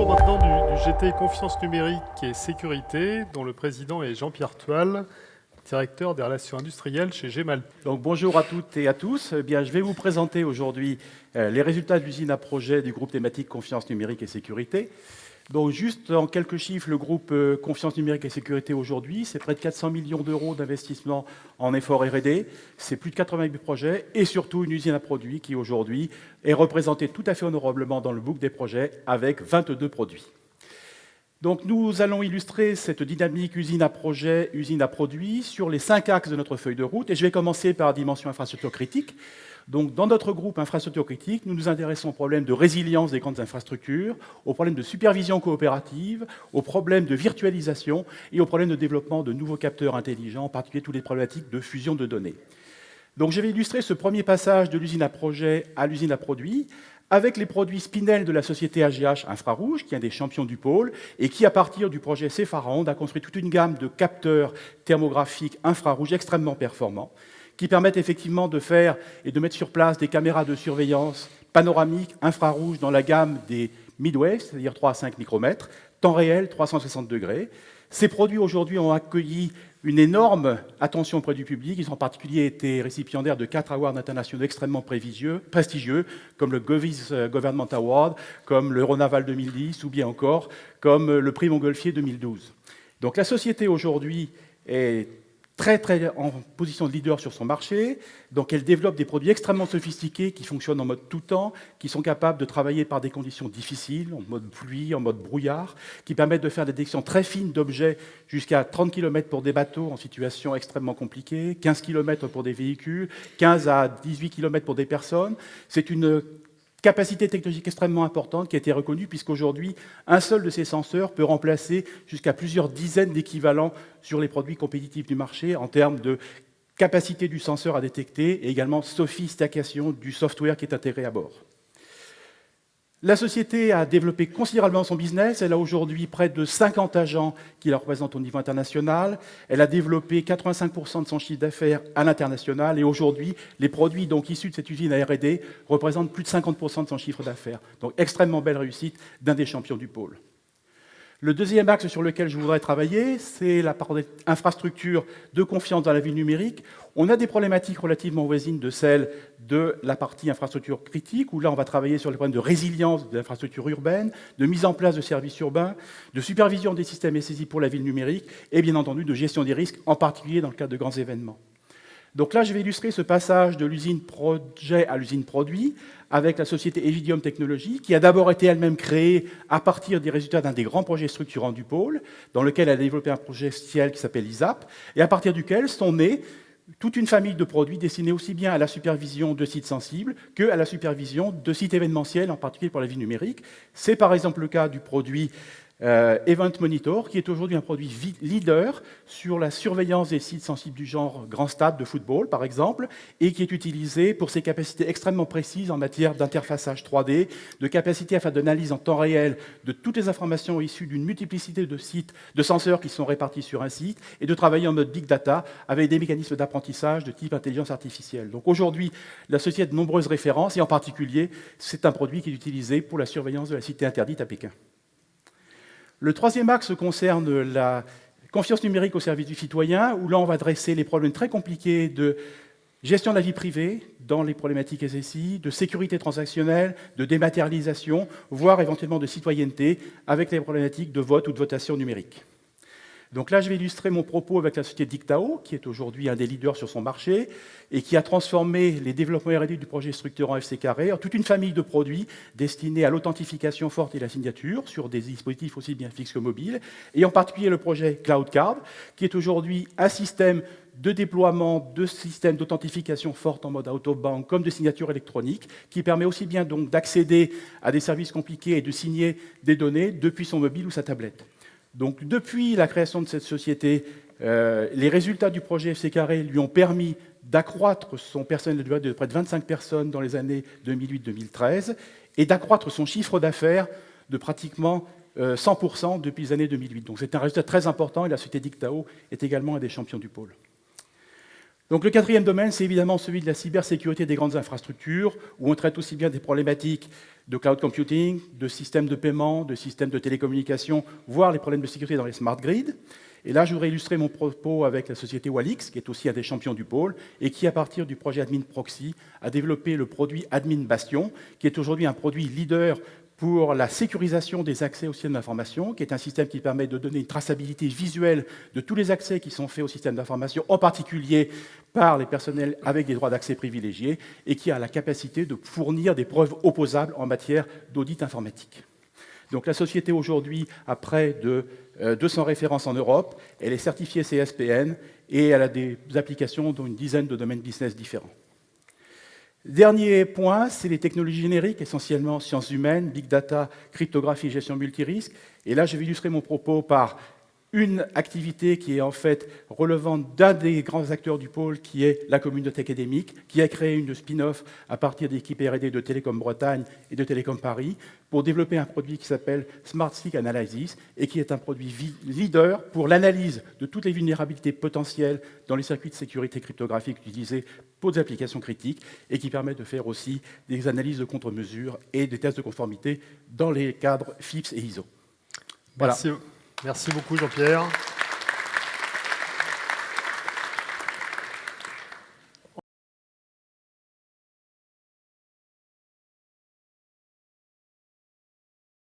maintenant du GT Confiance numérique et sécurité, dont le président est Jean-Pierre Toile, directeur des relations industrielles chez GEMAL. Donc, bonjour à toutes et à tous. Eh bien, je vais vous présenter aujourd'hui les résultats de l'usine à projet du groupe thématique Confiance numérique et sécurité. Donc, juste en quelques chiffres, le groupe Confiance numérique et sécurité aujourd'hui, c'est près de 400 millions d'euros d'investissement en efforts R&D, c'est plus de 88 projets et surtout une usine à produits qui aujourd'hui est représentée tout à fait honorablement dans le book des projets avec 22 produits. Donc, nous allons illustrer cette dynamique usine à projet, usine à produits sur les 5 axes de notre feuille de route. Et je vais commencer par la dimension infrastructure critique. Donc, dans notre groupe infrastructure critique, nous nous intéressons aux problèmes de résilience des grandes infrastructures, aux problèmes de supervision coopérative, aux problèmes de virtualisation et aux problèmes de développement de nouveaux capteurs intelligents, en particulier toutes les problématiques de fusion de données. Donc, je vais illustrer ce premier passage de l'usine à projet à l'usine à produits avec les produits Spinel de la société AGH Infrarouge, qui est un des champions du pôle, et qui, à partir du projet Cépharon, a construit toute une gamme de capteurs thermographiques infrarouges extrêmement performants, qui permettent effectivement de faire et de mettre sur place des caméras de surveillance panoramiques infrarouges dans la gamme des Midway, c'est-à-dire 3 à 5 micromètres, temps réel 360 degrés. Ces produits aujourd'hui ont accueilli une énorme attention auprès du public. Ils ont en particulier été récipiendaires de 4 awards internationaux extrêmement prestigieux, comme le Govies Government Award, comme l'Euronaval 2010, ou bien encore comme le prix Montgolfier 2012. Donc la société aujourd'hui est très en position de leader sur son marché, donc elle développe des produits extrêmement sophistiqués qui fonctionnent en mode tout temps, qui sont capables de travailler par des conditions difficiles, en mode pluie, en mode brouillard, qui permettent de faire des détections très fines d'objets jusqu'à 30 km pour des bateaux en situation extrêmement compliquée, 15 km pour des véhicules, 15 à 18 km pour des personnes. C'est une capacité technologique extrêmement importante qui a été reconnue puisqu'aujourd'hui, un seul de ces senseurs peut remplacer jusqu'à plusieurs dizaines d'équivalents sur les produits compétitifs du marché en termes de capacité du senseur à détecter et également sophistication du software qui est intégré à bord. La société a développé considérablement son business. Elle a aujourd'hui près de 50 agents qui la représentent au niveau international. Elle a développé 85% de son chiffre d'affaires à l'international. Et aujourd'hui, les produits donc issus de cette usine à R&D représentent plus de 50% de son chiffre d'affaires. Donc, extrêmement belle réussite d'un des champions du pôle. Le deuxième axe sur lequel je voudrais travailler, c'est la part infrastructure de confiance dans la ville numérique. On a des problématiques relativement voisines de celles de la partie infrastructure critique, où là, on va travailler sur les problèmes de résilience de l'infrastructure urbaine, de mise en place de services urbains, de supervision des systèmes SSI pour la ville numérique, et bien entendu de gestion des risques, en particulier dans le cadre de grands événements. Donc là, je vais illustrer ce passage de l'usine projet à l'usine produit avec la société Evidium Technologies, qui a d'abord été elle-même créée à partir des résultats d'un des grands projets structurants du pôle, dans lequel elle a développé un projet ciel qui s'appelle ISAP, et à partir duquel sont nés toute une famille de produits destinés aussi bien à la supervision de sites sensibles qu'à la supervision de sites événementiels, en particulier pour la vie numérique. C'est par exemple le cas du produit Event Monitor, qui est aujourd'hui un produit leader sur la surveillance des sites sensibles du genre grand stade de football, par exemple, et qui est utilisé pour ses capacités extrêmement précises en matière d'interfaçage 3D, de capacité à faire de l'analyse en temps réel de toutes les informations issues d'une multiplicité de sites, de senseurs qui sont répartis sur un site, et de travailler en mode big data avec des mécanismes d'apprentissage de type intelligence artificielle. Donc aujourd'hui, la société a de nombreuses références, et en particulier, c'est un produit qui est utilisé pour la surveillance de la cité interdite à Pékin. Le troisième axe concerne la confiance numérique au service du citoyen, où là, on va adresser les problèmes très compliqués de gestion de la vie privée dans les problématiques SSI, de sécurité transactionnelle, de dématérialisation, voire éventuellement de citoyenneté, avec les problématiques de vote ou de votation numérique. Donc là, je vais illustrer mon propos avec la société Dictao, qui est aujourd'hui un des leaders sur son marché et qui a transformé les développements R&D du projet structurant FC Carré en toute une famille de produits destinés à l'authentification forte et la signature sur des dispositifs aussi bien fixes que mobiles, et en particulier le projet CloudCard, qui est aujourd'hui un système de déploiement de systèmes d'authentification forte en mode out-of-band comme de signature électronique, qui permet aussi bien donc d'accéder à des services compliqués et de signer des données depuis son mobile ou sa tablette. Donc, depuis la création de cette société, les résultats du projet FC Carré lui ont permis d'accroître son personnel de près de 25 personnes dans les années 2008-2013 et d'accroître son chiffre d'affaires de pratiquement 100% depuis les années 2008. Donc, c'est un résultat très important et la société Dictao est également un des champions du pôle. Donc le quatrième domaine, c'est évidemment celui de la cybersécurité des grandes infrastructures, où on traite aussi bien des problématiques de cloud computing, de systèmes de paiement, de systèmes de télécommunication, voire les problèmes de sécurité dans les smart grids. Et là, je voudrais illustrer mon propos avec la société Walix, qui est aussi un des champions du pôle, et qui, à partir du projet Admin Proxy, a développé le produit Admin Bastion, qui est aujourd'hui un produit leader pour la sécurisation des accès au système d'information, qui est un système qui permet de donner une traçabilité visuelle de tous les accès qui sont faits au système d'information, en particulier par les personnels avec des droits d'accès privilégiés, et qui a la capacité de fournir des preuves opposables en matière d'audit informatique. Donc la société aujourd'hui a près de 200 références en Europe, elle est certifiée CSPN et elle a des applications dans une dizaine de domaines business différents. Dernier point, c'est les technologies génériques, essentiellement sciences humaines, big data, cryptographie, gestion multirisque. Et là, je vais illustrer mon propos par une activité qui est en fait relevant d'un des grands acteurs du pôle, qui est la communauté académique, qui a créé une spin-off à partir d'équipes R&D de Télécom Bretagne et de Télécom Paris pour développer un produit qui s'appelle Smart Stick Analysis et qui est un produit leader pour l'analyse de toutes les vulnérabilités potentielles dans les circuits de sécurité cryptographique utilisés pour des applications critiques et qui permet de faire aussi des analyses de contre-mesures et des tests de conformité dans les cadres FIPS et ISO. Voilà. Merci beaucoup Jean-Pierre.